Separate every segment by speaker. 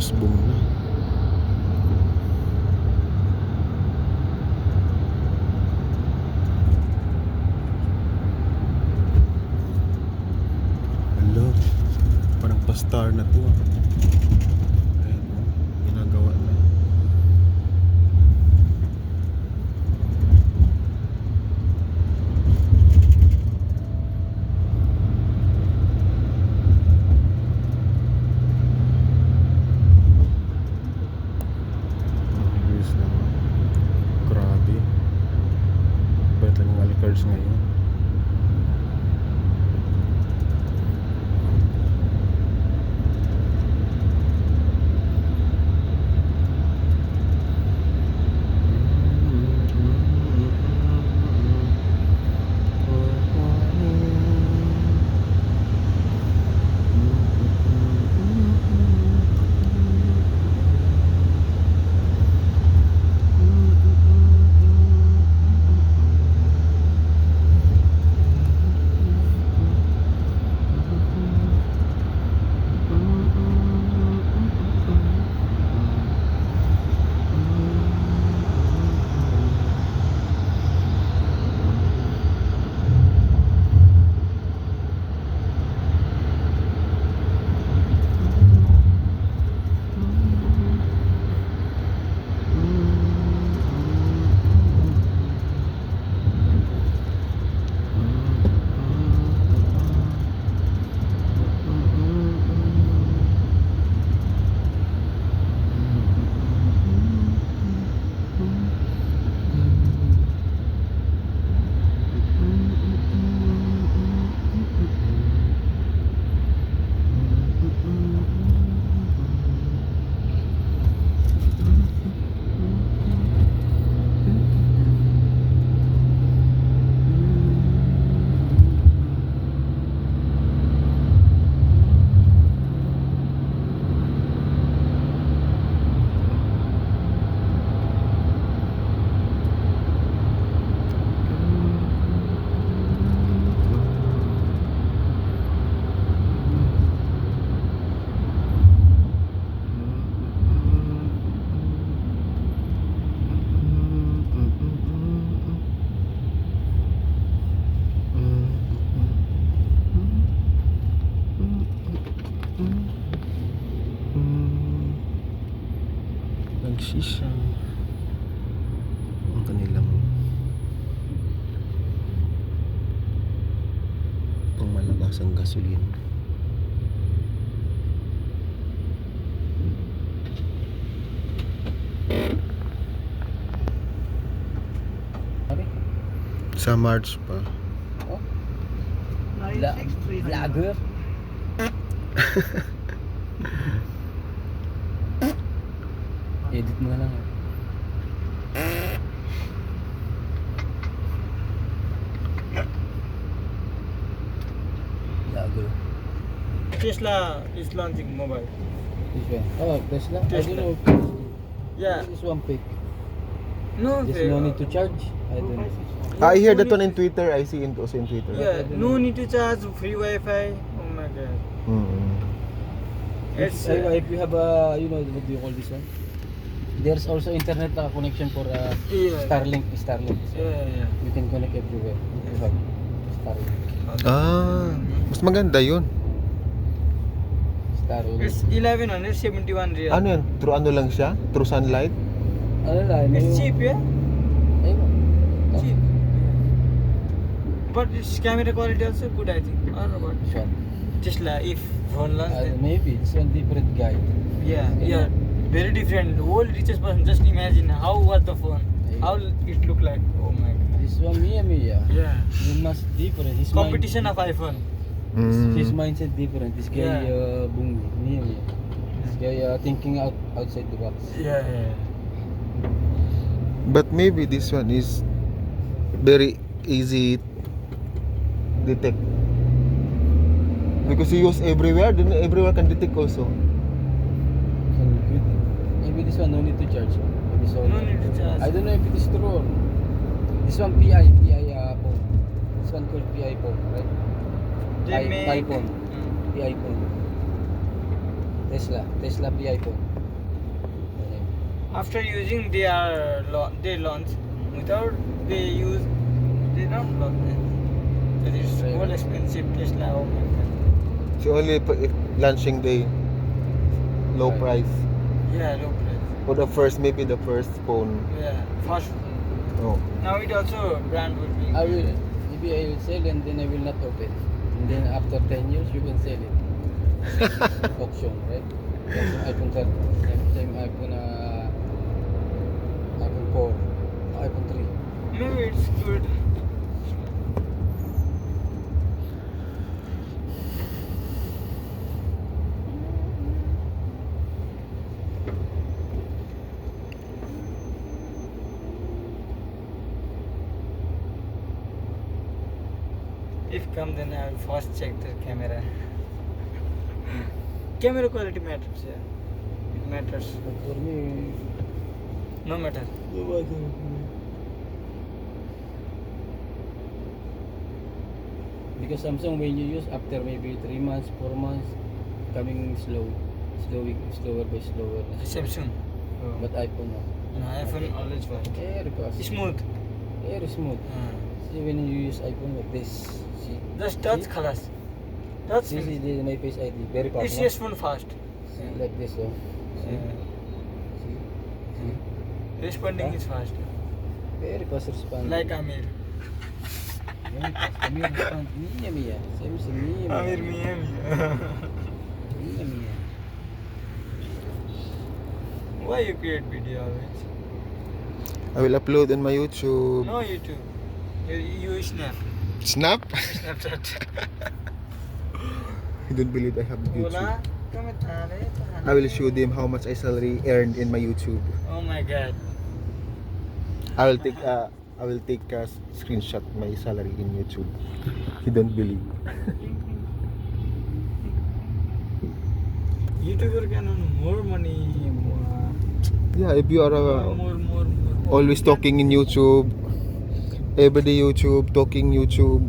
Speaker 1: Usbong na. Hello. Parang pa-star na to. Ayan o. Ginagawa na. Cars ngayon. Nagsisa ang kanilang pangmalabasang gasolina. Sa March pa.
Speaker 2: Oh. Vlogger. Edit mo na lang. Vlogger.
Speaker 3: Tesla is launching mobile.
Speaker 2: This one. Oh, Tesla. I don't know.
Speaker 3: Yeah.
Speaker 2: This one pick.
Speaker 3: No,
Speaker 2: There's no need to charge. I don't know.
Speaker 1: I hear that one in Twitter. I see it also in Twitter.
Speaker 3: Yeah, no need to charge, free Wi-Fi. Oh my god. It's
Speaker 2: If you have a, what do you call this one? There's also internet connection for
Speaker 3: yeah.
Speaker 2: Starlink. So
Speaker 3: Yeah.
Speaker 2: you can connect everywhere. If you have Starlink.
Speaker 1: Ah, mas maganda yun.
Speaker 2: Starlink.
Speaker 3: It's 1171 real.
Speaker 1: Ano yan? True ano lang siya? True sunlight?
Speaker 2: Ano lang?
Speaker 3: It's cheap, yeah?
Speaker 2: Ayun.
Speaker 3: Cheap. But its camera quality also good, I think. I don't know about
Speaker 2: This one.
Speaker 3: Tesla. If phone launch, then
Speaker 2: Maybe this one different guy.
Speaker 3: yeah, very different. The whole richest person. Just imagine how was the phone, how it look like. Oh my god.
Speaker 2: This one Mia.
Speaker 3: Yeah.
Speaker 2: You must different. His
Speaker 3: Competition of iPhone.
Speaker 2: His mindset different. This guy
Speaker 3: Yeah.
Speaker 2: Bungi. Mia. This guy thinking outside the box.
Speaker 3: Yeah.
Speaker 1: But maybe this one is very easy detect. Because you use everywhere, then everywhere can detect also.
Speaker 2: So good. Maybe this one no need to charge. Maybe so.
Speaker 3: No need to charge.
Speaker 2: I don't know if it is true or not. This one PI phone. This one called PI phone, right?
Speaker 3: They make
Speaker 2: iPhone. PI phone. Tesla PI phone.
Speaker 3: After using they launch. Without they use, they don't launch. That is more expensive Tesla. Oh my god.
Speaker 1: So only if launching day, low
Speaker 2: Right.
Speaker 1: price.
Speaker 3: Yeah, low price.
Speaker 1: For the first, maybe the first phone.
Speaker 3: Yeah, first.
Speaker 1: Oh.
Speaker 3: Now it also brand will be.
Speaker 2: I will, maybe I will sell and then I will not open. And then after 10 years, you can sell it. Auction, right? Same iPhone 13, same iPhone, iPhone 4, iPhone 3.
Speaker 3: Maybe it's good. If come, then I will first check the camera. Camera quality matters, yeah. It matters.
Speaker 2: But for me,
Speaker 3: No matter.
Speaker 2: because Samsung when you use after maybe 3 months, 4 months, coming slower by slower.
Speaker 3: Samsung.
Speaker 2: But iPhone no.
Speaker 3: No, iPhone always fast.
Speaker 2: Very fast.
Speaker 3: Smooth.
Speaker 2: Very smooth. See when you use iPhone like this, see.
Speaker 3: Just touch
Speaker 2: See?
Speaker 3: khalas. Touch.
Speaker 2: This is my Face ID. Very fast.
Speaker 3: It's
Speaker 2: no?
Speaker 3: just phone fast.
Speaker 2: See like this, oh. See. See. See.
Speaker 3: Responding
Speaker 2: Huh?
Speaker 3: is fast.
Speaker 2: Very fast response.
Speaker 3: Like Amir.
Speaker 2: Very fast. Kami respond. Mia Mia. Same si Mia Mia.
Speaker 3: Amir Mia.
Speaker 2: Mia Mia.
Speaker 3: Why you create video always?
Speaker 1: I will upload on my YouTube.
Speaker 3: No YouTube. You Snap.
Speaker 1: Snap?
Speaker 3: Snapchat.
Speaker 1: I don't believe I have YouTube.
Speaker 3: Bola, kami tare.
Speaker 1: I will show them how much I salary earned in my YouTube.
Speaker 3: Oh my god.
Speaker 1: I will take a screenshot my salary in YouTube. You don't believe.
Speaker 3: YouTuber can earn more money.
Speaker 1: Yeah, if you are
Speaker 3: More.
Speaker 1: always talking in YouTube, everyday YouTube, talking YouTube.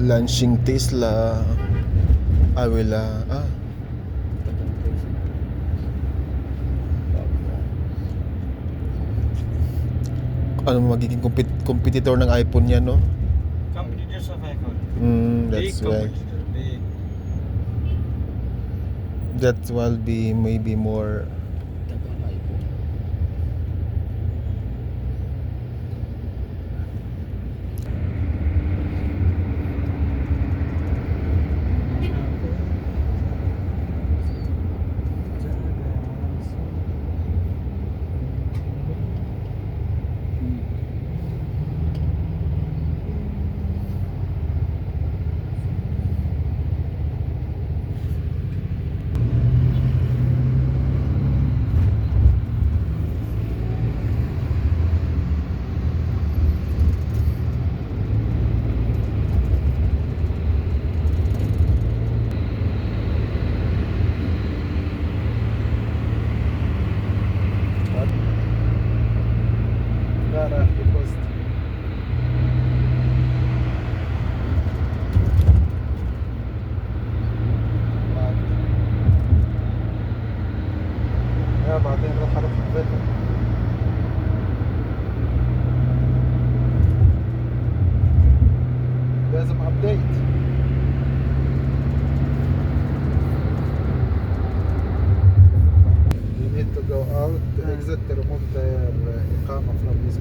Speaker 1: Launching Tesla. I will ano magiging competitor ng iPhone yan, no?
Speaker 3: Competitors of iPhone.
Speaker 1: That's
Speaker 3: Big
Speaker 1: why.
Speaker 3: competitor. Big.
Speaker 1: That will be maybe more.
Speaker 2: Tagang iPhone.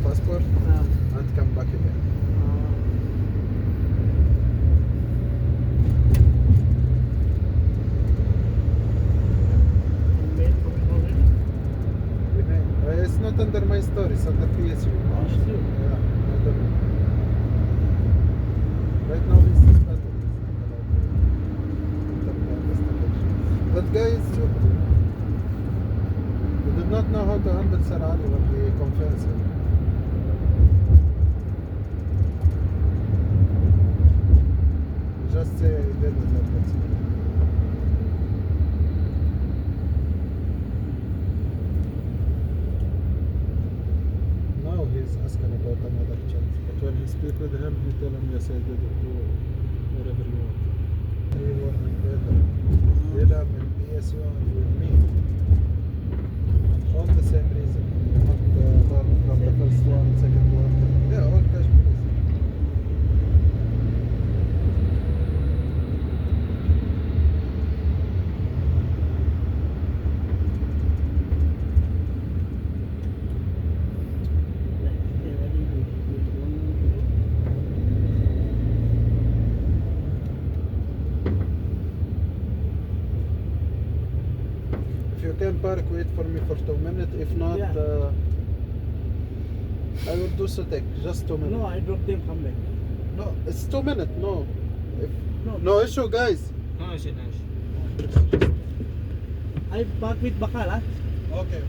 Speaker 1: passport and come back again. It's not under my story, it's under PSU. Yeah, I don't know. Right now he's suspended. He's not allowed to enter the investigation. That guy is stupid. He did not know how to handle Sir Ali when he confessed him. He just say he did it and that's it. Now he's asking about another chance. But when he speak with him, he tell him, yes, I did it, do whatever you want. He warning better. Did him in PSU and with me. All the same reason. Not learn from the first one, second one. Yeah, all Kashmiris. If you can park, wait for me for 2 minutes. If not,
Speaker 4: Yeah.
Speaker 1: I will do Sutek. Just 2 minutes.
Speaker 4: No, I drop them, come back.
Speaker 1: No, it's 2 minutes. No. If,
Speaker 4: No.
Speaker 1: no issue, guys.
Speaker 3: No issue, no issue.
Speaker 4: I park with Bakal, ah.
Speaker 1: Okay.